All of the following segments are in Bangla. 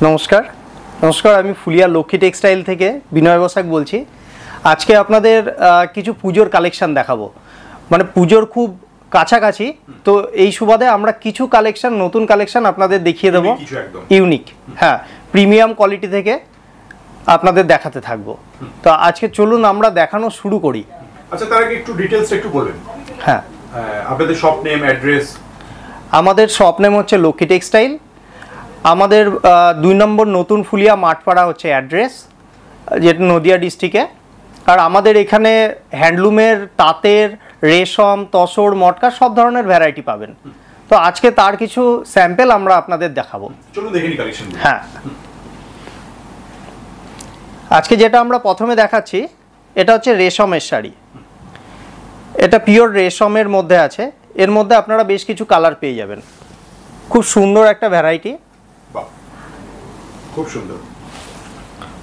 নমস্কার নমস্কার আমি ফুলিয়া লক্ষ্মী টেক্সটাইল থেকে বিনয় বসাক বলছি। আজকে আপনাদের কিছু পুজোর কালেকশন দেখাবো, মানে পুজোর খুব কাছাকাছি, তো এই সুবাদে আমরা কিছু কালেকশন, নতুন কালেকশন আপনাদের দেখিয়ে দেবো, ইউনিক, হ্যাঁ, প্রিমিয়াম কোয়ালিটি থেকে আপনাদের দেখাতে থাকবো। তো আজকে চলুন আমরা দেখানো শুরু করি। আচ্ছা, তার আগে একটু ডিটেইলস একটু বলবেন। হ্যাঁ, আপনাদের শপ নেম, অ্যাড্রেস। আমাদের শপ নেম হচ্ছে লক্ষ্মী টেক্সটাইল। আমাদের 2 নম্বর নতুন ফুলিয়া মাঠপাড়া হচ্ছে অ্যাড্রেস, যেটা নদিয়া ডিস্ট্রিক্টে। আর আমাদের এখানে হ্যান্ডলুমের, তাঁতের, রেশম, তসর, মটকা সব ধরনের ভ্যারাইটি পাবেন। তো আজকে তার কিছু স্যাম্পল আমরা আপনাদের দেখাবো। চলুন দেখে নিই কালেকশন। হ্যাঁ, আজকে যেটা আমরা প্রথমে দেখাচ্ছি এটা হচ্ছে রেশমের শাড়ি। এটা পিওর রেশমের মধ্যে আছে। এর মধ্যে আপনারা বেশ কিছু কালার পেয়ে যাবেন। খুব সুন্দর একটা ভ্যারাইটি, খুব সুন্দর,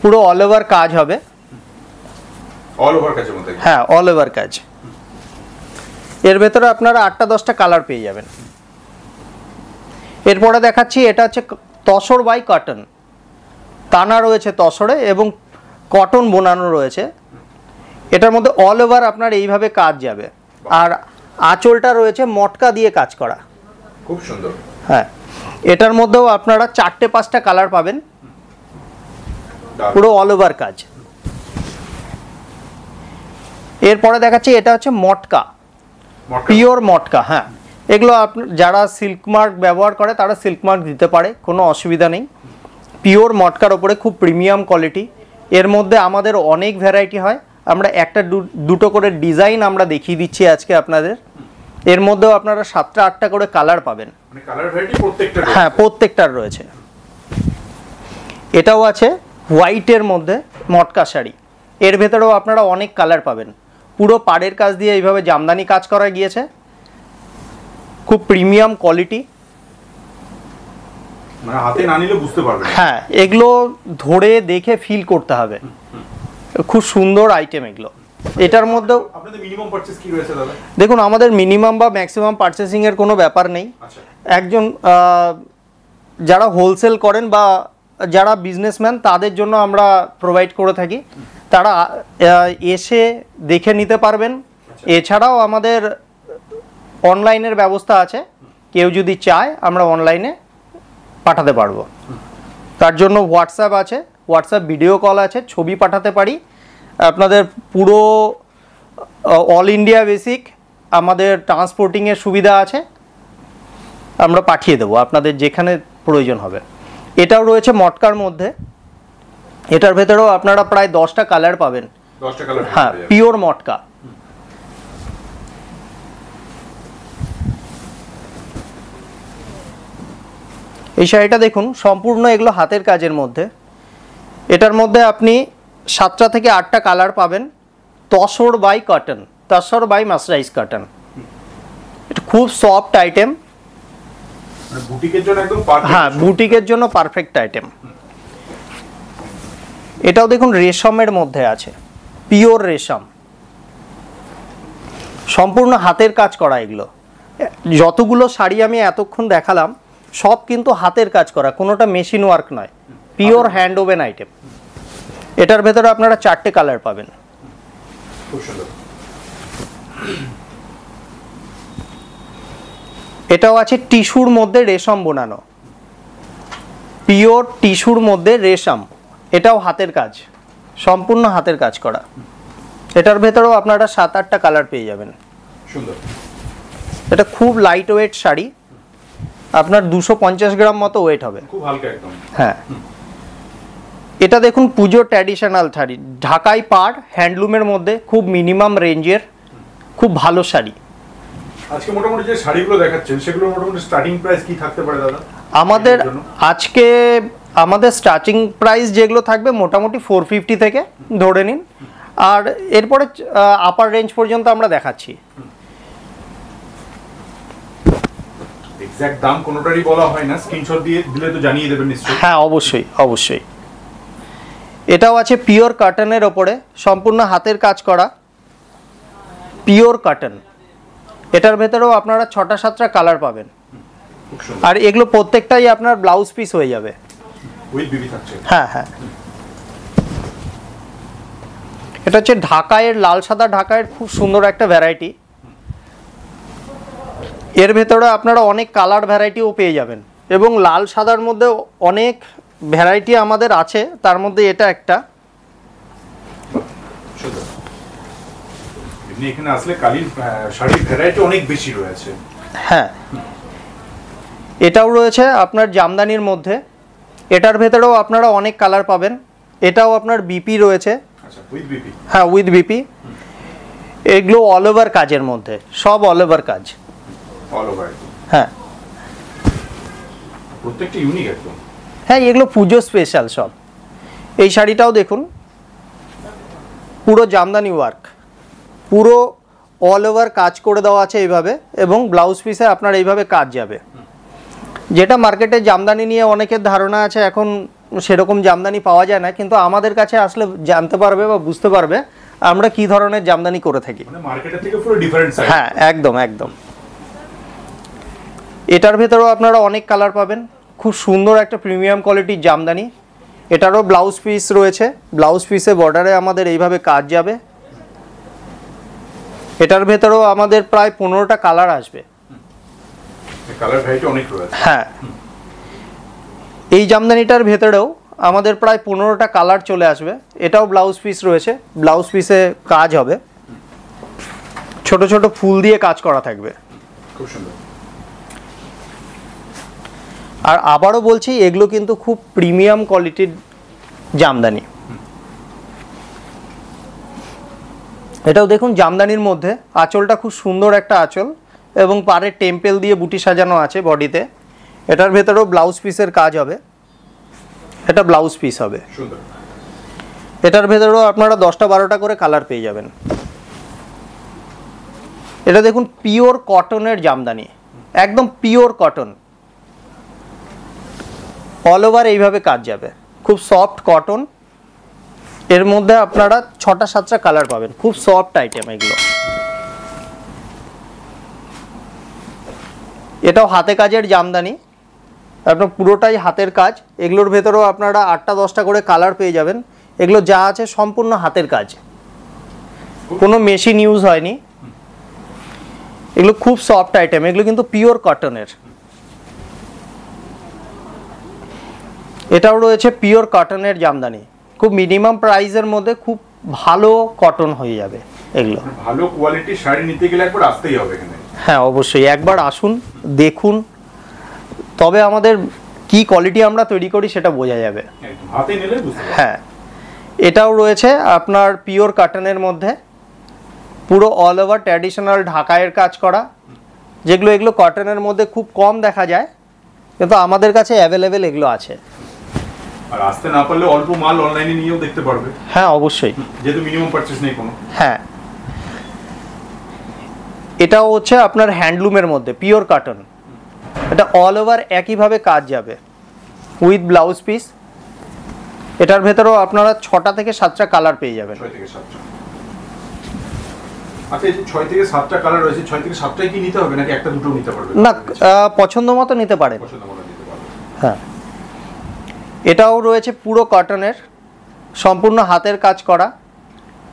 পুরো অল ওভার কাজ হবে। অল ওভার কাজের মধ্যে? হ্যাঁ, অল ওভার কাজ। এর ভেতরে আপনারা 8টা-10টা কালার পেয়ে যাবেন। এরপরে দেখাচ্ছি এটা হচ্ছে তসর বাই কটন। টানা রয়েছে তসরে এবং কটন বোনানো রয়েছে। এটার মধ্যে অল ওভার আপনার এইভাবে কাজ যাবে, আর আঁচলটা রয়েছে মটকা দিয়ে কাজ করা। খুব সুন্দর। হ্যাঁ, এটার মধ্যেও আপনারা 4টে-5টা কালার পাবেন, পুরো অল ওভার কাজ। এরপরে দেখাচ্ছি এটা হচ্ছে মটকা, পিওর মটকা। হ্যাঁ, এগুলো যারা সিল্ক মার্ক ব্যবহার করে তারা সিল্ক মার্ক দিতে পারে, কোনো অসুবিধা নেই। পিওর মটকার ওপরে খুব প্রিমিয়াম কোয়ালিটি। এর মধ্যে আমাদের অনেক ভ্যারাইটি হয়, আমরা একটা দুটো করে ডিজাইন আমরা দেখিয়ে দিচ্ছি আজকে আপনাদের। এর মধ্যেও আপনারা 7টা-8টা করে কালার পাবেন। মানে কালার ভ্যারাইটি প্রত্যেকটা? হ্যাঁ, প্রত্যেকটার রয়েছে। এটাও আছে হোয়াইটের মধ্যে মটকা শাড়ি। এর ভেতরেও আপনারা অনেক কালার পাবেন। পুরো পাড়ের কাজ দিয়ে এইভাবে জামদানি কাজ করা গিয়েছে, খুব প্রিমিয়াম কোয়ালিটি। মানে হাতে না নিলে বুঝতে পারবেন। হ্যাঁ, এগুলো ধরে দেখে ফিল করতে হবে। খুব সুন্দর আইটেম এগুলো। এটার মধ্যেও আপনাদের মিনিমাম পারচেজ কি রয়েছে দাদা? দেখুন, আমাদের মিনিমাম বা ম্যাক্সিমাম পারচেসিং এর কোনো ব্যাপার নেই। আচ্ছা, একজন যারা হোলসেল করেন বা যারা বিজনেসম্যান তাদের জন্য আমরা প্রোভাইড করে থাকি, তারা এসে দেখে নিতে পারবেন। এছাড়াও আমাদের অনলাইনের ব্যবস্থা আছে, কেউ যদি চায় আমরা অনলাইনে পাঠাতে পারবো। তার জন্য হোয়াটসঅ্যাপ আছে, হোয়াটসঅ্যাপ ভিডিও কল আছে, ছবি পাঠাতে পারি। আপনাদের পুরো অল ইন্ডিয়া বেসিক আমাদের ট্রান্সপোর্টিংয়ের সুবিধা আছে, আমরা পাঠিয়ে দেবো আপনাদের যেখানে প্রয়োজন হবে। এটাও রয়েছে মটকার মধ্যে। এটার ভেতরেও আপনারা প্রায় 10টা কালার পাবেন। 10টা কালার? হ্যাঁ, পিওর মটকা। এই শাড়িটা দেখুন, সম্পূর্ণ এগুলো হাতের কাজের মধ্যে। এটার মধ্যে আপনি 7টা থেকে 8টা কালার পাবেন। Tussar by cotton, tussar by mercerised cotton. এটা খুব সফট আইটেম, বুটিকের জন্য একদম পারফেক্ট। হ্যাঁ, বুটিকের জন্য পারফেক্ট আইটেম। এটাও দেখুন রেশমের মধ্যে আছে, পিওর রেশম, সম্পূর্ণ হাতের কাজ করা। এগুলো যতগুলো শাড়ি আমি এতক্ষণ দেখালাম সব কিন্তু হাতের কাজ করা, কোনোটা মেশিন ওয়ার্ক নয়, পিওর হ্যান্ড ওভেন আইটেম। এটার ভেতরে আপনারা 4টে কালার পাবেন। খুব সুন্দর। এটাও আছে টিস্যুর মধ্যে রেশম বোনানো, পিওর টিস্যুর মধ্যে রেশম। এটাও হাতের কাজ, সম্পূর্ণ হাতের কাজ করা। এটার ভেতরেও আপনারা 7-8টা কালার পেয়ে যাবেন। সুন্দর। এটা খুব লাইট ওয়েট শাড়ি, আপনার 250 গ্রাম মতো ওয়েট হবে, খুব হালকা একদম। হ্যাঁ। এটা দেখুন পুজো ট্র্যাডিশনাল শাড়ি, ঢাকাই পাড়, হ্যান্ডলুমের মধ্যে, খুব মিনিমাম রেঞ্জের, খুব ভালো শাড়ি। আজকে মোটামুটি যে শাড়িগুলো দেখাচ্ছেন সেগুলো মোটামুটি স্টার্টিং প্রাইস কি থাকতে পারে দাদা? আমাদের আজকে আমাদের স্টার্টিং প্রাইস যেগুলো থাকবে মোটামুটি 450 থেকে ধরে নিন, আর এরপরে আপার রেঞ্জ পর্যন্ত আমরা দেখাচ্ছি। এক্সাক্ট দাম কোনোটারই বলা হয় না, স্ক্রিনশট দিয়ে দিলে তো জানিয়ে দেবেন নিশ্চয়ই। হ্যাঁ, অবশ্যই অবশ্যই। এটাও আছে পিওর কটনের ওপরে, সম্পূর্ণ হাতের কাজ করা, পিওর কটন। এটার ভেতরেও আপনারা 6টা-7টা কালার পাবেন, আর এগুলো প্রত্যেকটাই আপনার ব্লাউজ পিস হয়ে যাবে। উইথ বিবি থাকছে। হ্যাঁ হ্যাঁ, এটা হচ্ছে ঢাকাইয়ের লাল সাদা ঢাকাইয়ের খুব সুন্দর একটা ভ্যারাইটি। এর ভেতরে আপনারা অনেক কালার ভ্যারাইটিও পেয়ে যাবেন এবং লাল সাদার মধ্যে অনেক ভ্যারাইটি আমাদের আছে, তার মধ্যে এটা একটা। এখানে আসলে কালির শাড়ির ভ্যারাইটি অনেক বেশি রয়েছে। হ্যাঁ, এটাও রয়েছে আপনার জামদানির মধ্যে, এটার ভেতরেও আপনারা অনেক কালার পাবেন। এটাও আপনার বিপি রয়েছে। আচ্ছা, উইথ বিপি। হ্যাঁ, উইথ বিপি। এগুলো অল ওভার কাজের মধ্যে, সব অল ওভার কাজ। All over. হ্যাঁ, প্রত্যেকটা ইউনিক একদম। হ্যাঁ, এগুলো পুজো স্পেশাল সব। এই শাড়িটাও দেখুন, পুরো জামদানি ওয়ার্ক, পুরো অল ওভার কাজ করে দেওয়া আছে এইভাবে, এবং ব্লাউজ পিসে আপনার এইভাবে কাজ যাবে। যেটা মার্কেটে জামদানি নিয়ে অনেকের ধারণা আছে, এখন সেরকম জামদানি পাওয়া যায় না, কিন্তু আমাদের কাছে আসলে জানতে পারবে বা বুঝতে পারবে আমরা কি ধরনের জামদানি করে থাকি। মানে মার্কেটের থেকে পুরো ডিফারেন্ট সাইজ। হ্যাঁ, একদম একদম। এটার ভেতরেও আপনারা অনেক কালার পাবেন, খুব সুন্দর একটা প্রিমিয়াম কোয়ালিটির জামদানি। এটারও ব্লাউজ পিস রয়েছে, ব্লাউজ পিসে বর্ডারে আমাদের এইভাবে কাজ যাবে। এটার ভেতরেও আমাদের প্রায় 15টা কালার আসবে। কালার ভ্যারাইটি অনেক রয়েছে। হ্যাঁ, এই জামদানিটার ভেতরেও আমাদের প্রায় 15টা কালার চলে আসবে। এটাও ব্লাউজ পিস রয়েছে, ব্লাউজ পিসে কাজ হবে, ছোট ছোট ফুল দিয়ে কাজ করা থাকবে। খুব সুন্দর। আর আবারও বলছি, এগুলো কিন্তু খুব প্রিমিয়াম কোয়ালিটির জামদানি। এটাও দেখুন জামদানির মধ্যে, আঁচলটা খুব সুন্দর একটা আঁচল, এবং পাড়ে টেম্পেল দিয়ে বুটি সাজানো আছে বডিতে। এটার ভেতরেও ব্লাউজ পিসের কাজ হবে, এটা ব্লাউজ পিস হবে। সুন্দর। এটার ভেতরেও আপনারা 10টা 12টা করে কালার পেয়ে যাবেন। এটা দেখুন পিওর কটনের জামদানি, একদম পিওর কটন, অল ওভার এইভাবে কাজ যাবে, খুব সফট কটন। এর মধ্যে আপনারা 6টা 7টা কালার পাবেন, খুব সফট আইটেম এগুলো। এটাও হাতে কাজের জামদানি, আপনার পুরোটাই হাতের কাজ। এগুলোর ভেতরেও আপনারা 8টা 10টা করে কালার পেয়ে যাবেন। এগুলো যা আছে সম্পূর্ণ হাতের কাজ, কোনো মেশিন ইউজ হয়নি। এগুলো খুব সফট আইটেম, এগুলো কিন্তু পিওর কটনের। এটাও রয়েছে পিওর কটনের জামদানি, খুব মিনিমাম প্রাইসের মধ্যে খুব ভালো কটন হয়ে যাবে এগুলো। ভালো কোয়ালিটির শাড়ি নিতে গেলে একবার আসতেই হবে এখানে। হ্যাঁ, অবশ্যই একবার আসুন, দেখুন, তবে আমাদের কি কোয়ালিটি আমরা তৈরি করি সেটা বোঝা যাবে। একদম হাতে নিলে বুঝতে পারবেন। হ্যাঁ, এটাও রয়েছে আপনার পিওর কটনের মধ্যে, পুরো অল ওভার ট্র্যাডিশনাল ঢাকাইয়ের কাজ করা, যেগুলো এগুলো কটনের মধ্যে খুব কম দেখা যায়, কিন্তু আমাদের কাছে অ্যাভেলেবেল এগুলো আছে। আর আসতে না পারলে অল্প মাল অনলাইনে নিয়েও দেখতে পারবে। হ্যাঁ, অবশ্যই, যেহেতু মিনিমাম পারচেজ নেই কোনো। হ্যাঁ। এটাও হচ্ছে আপনার হ্যান্ডলুমের মধ্যে পিওর কটন, এটা অল ওভার একইভাবে কাজ যাবে উইথ ব্লাউজ পিস। এটার ভেতরেও আপনারা 6টা থেকে 7টা কালার পেয়ে যাবেন। 6 থেকে 7টা। আচ্ছা, এই যে 6 থেকে 7টা কালার রয়েছে, 6 থেকে 7টাই কি নিতে হবে নাকি একটা দুটো নিতে পারবে? না, পছন্দ মতো নিতে পারেন। পছন্দ মতো নিতে পারবে। হ্যাঁ, এটাও রয়েছে পুরো কটনের, সম্পূর্ণ হাতের কাজ করা।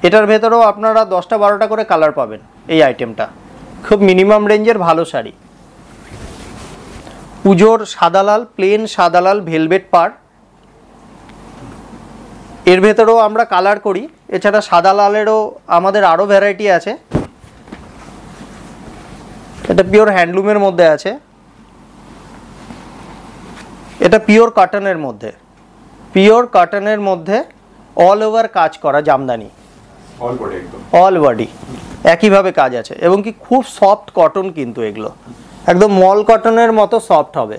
এটার ভেতরেও আপনারা 10টা 12টা করে কালার পাবেন। এই আইটেমটা খুব মিনিমাম রেঞ্জের ভালো শাড়ি। পুজোর সাদা লাল, প্লেন সাদা লাল ভেলভেট পাড়, এর ভেতরেও আমরা কালার করি। এছাড়া সাদা লালেরও আমাদের আরও ভ্যারাইটি আছে। এটা পিওর হ্যান্ডলুমের মধ্যে আছে, এটা পিওর কটনের মধ্যে, পিওর কটনের মধ্যে অল ওভার কাজ করা জামদানি, অল বডি একদম, অল বডি একইভাবে কাজ আছে, এবং কি খুব সফট কটন, কিন্তু এগুলো একদম মল কটনের মতো সফট হবে,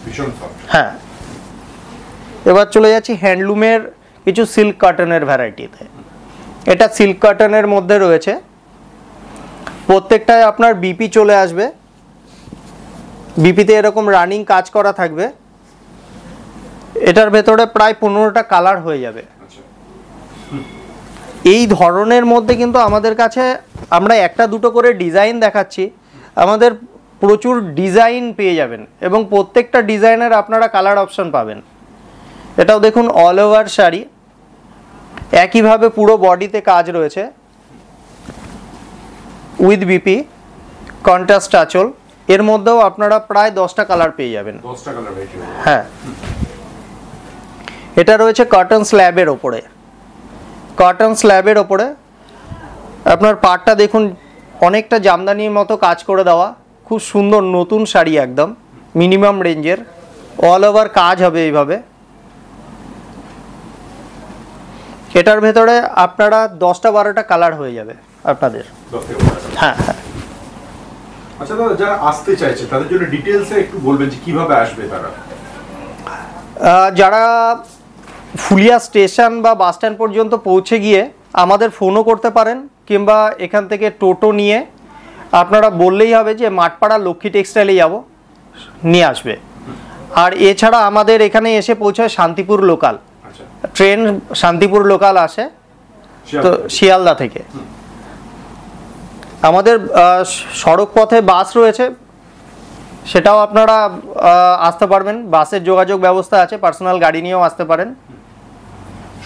ভীষণ সফট। হ্যাঁ। এবার চলে যাচ্ছি হ্যান্ডলুমের কিছু সিল্ক কটনের ভ্যারাইটিতে। এটা সিল্ক কটনের মধ্যে রয়েছে, প্রত্যেকটায় আপনার বিপি চলে আসবে, বিপিতে এরকম রানিং কাজ করা থাকবে। এটার ভেতরে প্রায় 15টা কালার হয়ে যাবে। এই ধরনের মধ্যে কিন্তু আমাদের কাছে আমরা একটা দুটো করে ডিজাইন দেখাচ্ছি, আমাদের প্রচুর ডিজাইন পেয়ে যাবেন, এবং প্রত্যেকটা ডিজাইনের আপনারা কালার অপশন পাবেন। এটাও দেখুন অল ওভার শাড়ি, একইভাবে পুরো বডিতে কাজ রয়েছে, উইথ বিপি, কন্ট্রাস্ট আঁচল। এর মধ্যেও আপনারা প্রায় 10টা কালার পেয়ে যাবেন। 10টা কালার পেয়ে যাবেন। হ্যাঁ, এটা রয়েছে কটন স্ল্যাবের ওপরে। কটন স্ল্যাবের ওপরে আপনার পাড়টা দেখুন অনেকটা জামদানির মতো কাজ করে দেওয়া, খুব সুন্দর নতুন শাড়ি, একদম মিনিমাম রেঞ্জের, অল ওভার কাজ হবে এইভাবে। এটার ভেতরে আপনারা 10টা 12টা কালার হয়ে যাবে আপনাদের। 10 থেকে 12টা। হ্যাঁ হ্যাঁ। আচ্ছা দাদা, যারা আসতে চাইছে তাদের জন্য ডিটেইলসে একটু বলবেন যে কিভাবে আসবে তারা? যারা ফুলিয়া স্টেশন বা বাস স্ট্যান্ড পর্যন্ত পৌঁছে গিয়ে আমাদের ফোনও করতে পারেন, কিংবা এখান থেকে টোটো নিয়ে আপনারা বললেই হবে যে মাঠপাড়া লক্ষ্মী টেক্সটাইলে যাব, নিয়ে আসবে। আর এছাড়া আমাদের এখানে এসে পৌঁছায় শান্তিপুর লোকাল, আচ্ছা, ট্রেন শান্তিপুর লোকাল আসে তো শিয়ালদা থেকে। আমাদের সড়ক পথে বাস রয়েছে, সেটাও আপনারা আসতে পারবেন, বাসের যোগাযোগ ব্যবস্থা আছে, পার্সোনাল গাড়ি নিয়েও আসতে পারেন।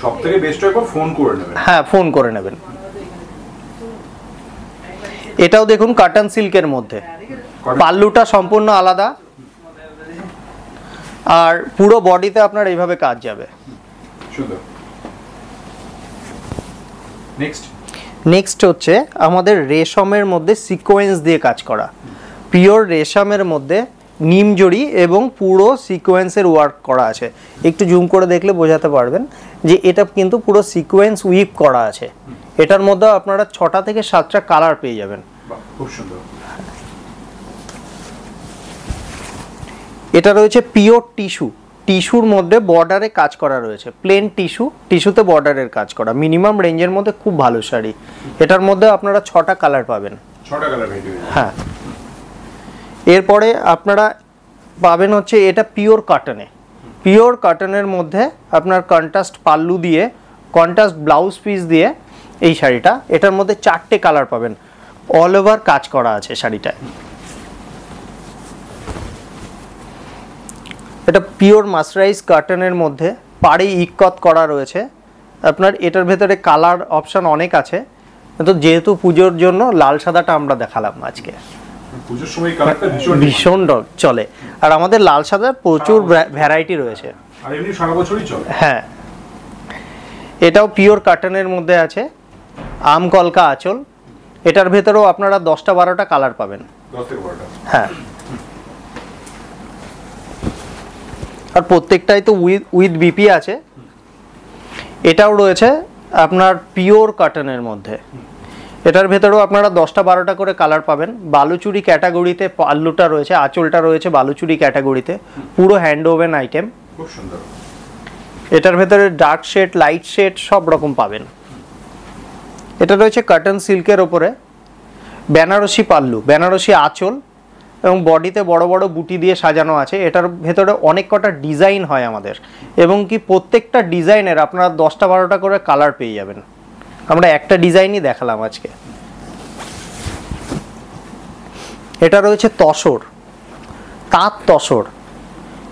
সবথেকে বেস্ট হয় ফোন করে নেবেন। হ্যাঁ, ফোন করে নেবেন। এটাও দেখুন কটন সিল্কের মধ্যে, পাল্লুটা সম্পূর্ণ আলাদা, আর পুরো বডিতে আপনার এইভাবে কাজ যাবে। সুন্দর। নেক্সট হচ্ছে আমাদের রেশমের মধ্যে সিকোয়েন্স দিয়ে কাজ করা, পিওর রেশমের মধ্যে নিম জড়ি এবং পুরো সিকোয়েন্সের ওয়ার্ক করা আছে। একটু জুম করে দেখলে বোঝাতে পারবেন যে এটা কিন্তু পুরো সিকোয়েন্স উইভ করা আছে। এটার মধ্যে আপনারা 6টা থেকে 7টা কালার পেয়ে যাবেন। খুব সুন্দর। এটা রয়েছে পিওর টিস্যু, টিস্যুর মধ্যে বর্ডারে কাজ করা রয়েছে, প্লেন টিস্যু, টিস্যুতে বর্ডারের কাজ করা, মিনিমাম রেঞ্জের মধ্যে খুব ভালো শাড়ি। এটার মধ্যে আপনারা 6টা কালার পাবেন। 6টা কালার পেয়ে যাবেন। হ্যাঁ, এরপরে আপনারা পাবেন হচ্ছে এটা পিওর কটনে, পিওর কটনের মধ্যে আপনার কন্ট্রাস্ট পাল্লু দিয়ে, কন্ট্রাস্ট ব্লাউজ পিস দিয়ে এই শাড়িটা, এটার মধ্যে 4টে কালার পাবেন, অল ওভার কাজ করা আছে শাড়িটায়। এটা পিওর মাসরাইজ কটনের মধ্যে পাড়ে ইকত করা রয়েছে আপনার। এটার ভেতরে কালার অপশন অনেক আছে, তো যেহেতু পুজোর জন্য লাল সাদাটা আমরা দেখালাম আজকে। পুজোর সময় কালারটা ভীষণ চলে, আর আমাদের লাল সাদার প্রচুর ভ্যারাইটি রয়েছে, আর এমনি সারা বছরই চলে। হ্যাঁ, এটাও পিওর কটনের মধ্যে আছে, আম কলকা আঁচল। এটার ভেতরেও আপনারা 10টা 12টা কালার পাবেন। 10 থেকে 12টা। হ্যাঁ, আর প্রত্যেকটাই তো উইথ বিপি আছে। এটাও রয়েছে আপনার পিওর কটনের মধ্যে, এটার ভেতরেও আপনারা 10টা 12টা করে কালার পাবেন। বালুচুরি ক্যাটাগরিতে পাল্লুটা রয়েছে, আঁচলটা রয়েছে বালুচুরি ক্যাটাগরিতে, পুরো হ্যান্ড ওভেন আইটেম। খুব সুন্দর। এটার ভেতরে ডার্ক শেড, লাইট শেড সব রকম পাবেন। এটা রয়েছে কটন সিল্কের ওপরে, বেনারসি পাল্লু, বেনারসি আঁচল এবং বডিতে বড় বড় বুটি দিয়ে সাজানো আছে। এটার ভেতরে অনেক কটা ডিজাইন হয় আমাদের, এবং কি প্রত্যেকটা ডিজাইনের আপনারা 10টা 12টা করে কালার পেয়ে যাবেন। আমরা একটা ডিজাইনই দেখালাম আজকে। এটা রয়েছে তসর, তাঁত তসর।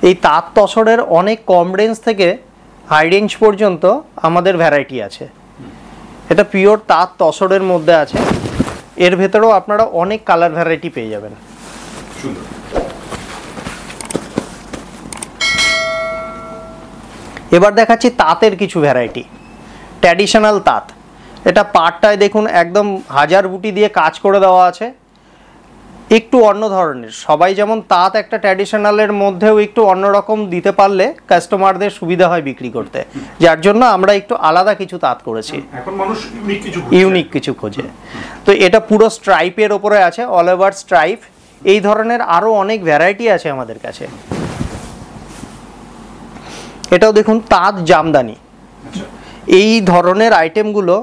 এই তাঁত তসরের অনেক কম রেঞ্জ থেকে হাই রেঞ্জ পর্যন্ত আমাদের ভ্যারাইটি আছে। এটা পিওর তাঁত তসরের মধ্যে আছে, এর ভেতরেও আপনারা অনেক কালার ভ্যারাইটি পেয়ে যাবেন। এবার দেখাচ্ছি তাঁতের কিছু ভ্যারাইটি, ট্র্যাডিশনাল তাঁত। এটা পাটটায় দেখুন একদম হাজার বুটি দিয়ে কাজ করে দেওয়া আছে, একটু অন্য ধরনের। সবাই যেমন তাঁত একটা ট্র্যাডিশনালের মধ্যেও একটু অন্যরকম দিতে পারলে কাস্টমারদের সুবিধা হয় বিক্রি করতে, যার জন্য আমরা একটু আলাদা কিছু তাঁত করেছি। এখন মানুষ ইউনিক কিছু খোঁজে। তো এটা পুরো স্ট্রাইপের ওপরে আছে, অল ওভার স্ট্রাইপ। এই ধরনের আরো অনেক ভ্যারাইটি আছে আমাদের কাছে। এটাও দেখুন তাঁত জামদানি। এই ধরনের আইটেমগুলো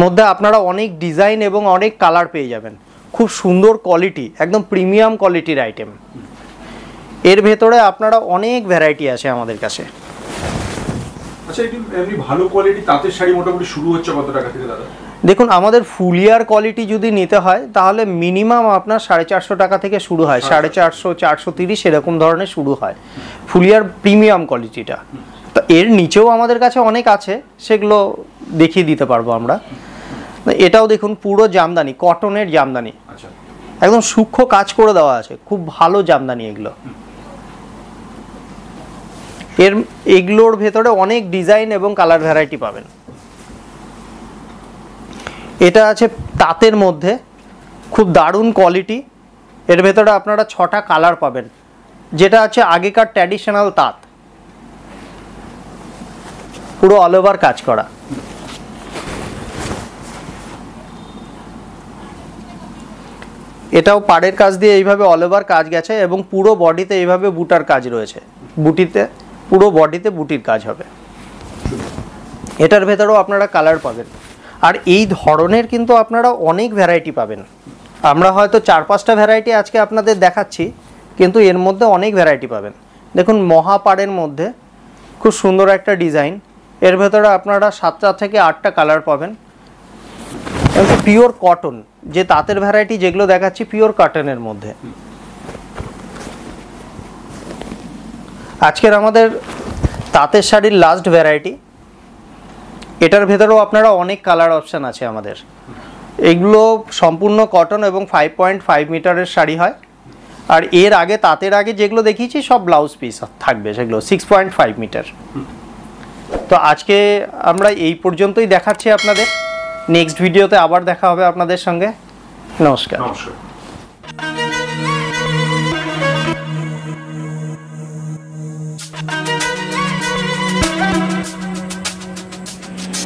মধ্যে আপনারা অনেক ডিজাইন এবং অনেক কালার পেয়ে যাবেন, খুব সুন্দর কোয়ালিটি, একদম প্রিমিয়াম কোয়ালিটির আইটেম। এর ভেতরে আপনারা অনেক ভ্যারাইটি আছে আমাদের কাছে। আচ্ছা, এমনি ভালো কোয়ালিটি তাঁতের শাড়ি মোটামুটি শুরু হচ্ছে কত টাকা থেকে দাদা? দেখুন, আমাদের ফুলিয়ার কোয়ালিটি যদি নিতে হয় তাহলে মিনিমাম আপনার 450 টাকা থেকে শুরু হয়, 450, 430 এরকম ধরনের শুরু হয় ফুলিয়ার প্রিমিয়াম কোয়ালিটিটা। তো এর নিচেও আমাদের কাছে অনেক আছে, সেগুলো দেখিয়ে দিতে পারবো আমরা। এটাও দেখুন পুরো জামদানি, কটনের জামদানি, আচ্ছা একদম সূক্ষ্ম কাজ করে দেওয়া আছে, খুব ভালো জামদানি এগুলো। এগুলোর ভেতরে অনেক ডিজাইন এবং কালার ভ্যারাইটি পাবেন। এটা আছে তাঁতের মধ্যে, খুব দারুণ কোয়ালিটি। এর ভেতরে আপনারা 6টা কালার পাবেন, যেটা আছে আগেকার ট্র্যাডিশনাল তাঁত, পুরো অল ওভার কাজ করা। এটাও পাড়ের কাজ দিয়ে এইভাবে অল ওভার কাজ গেছে এবং পুরো বডিতে এইভাবে বুটার কাজ রয়েছে, বুটিতে পুরো বডিতে বুটির কাজ হবে। এটার ভেতরেও আপনারা কালার পাবেন। আর এই ধরনের কিন্তু আপনারা অনেক ভ্যারাইটি পাবেন। আমরা হয়তো 4-5টা ভ্যারাইটি আজকে আপনাদের দেখাচ্ছি, কিন্তু এর মধ্যে অনেক ভ্যারাইটি পাবেন। দেখুন মহাপাড়ের মধ্যে খুব সুন্দর একটা ডিজাইন, এর ভেতরে আপনারা 7টা থেকে 8টা কালার পাবেন। এবং পিওর কটন, যে তাঁতের ভ্যারাইটি যেগুলো দেখাচ্ছি পিওর কটনের মধ্যে। আজকের আমাদের তাঁতের শাড়ির লাস্ট ভ্যারাইটি, এটার ভেতরেও আপনারা অনেক কালার অপশান আছে আমাদের। এগুলো সম্পূর্ণ কটন এবং 5.5 মিটারের শাড়ি হয়। আর এর আগে তাঁতের আগে যেগুলো দেখিয়েছি সব ব্লাউজ পিস থাকবে, সেগুলো 6.5 মিটার। তো আজকে আমরা এই পর্যন্তই দেখাচ্ছি আপনাদের। নেক্সট ভিডিওতে আবার দেখা হবে আপনাদের সঙ্গে। নমস্কার। নমস্কার।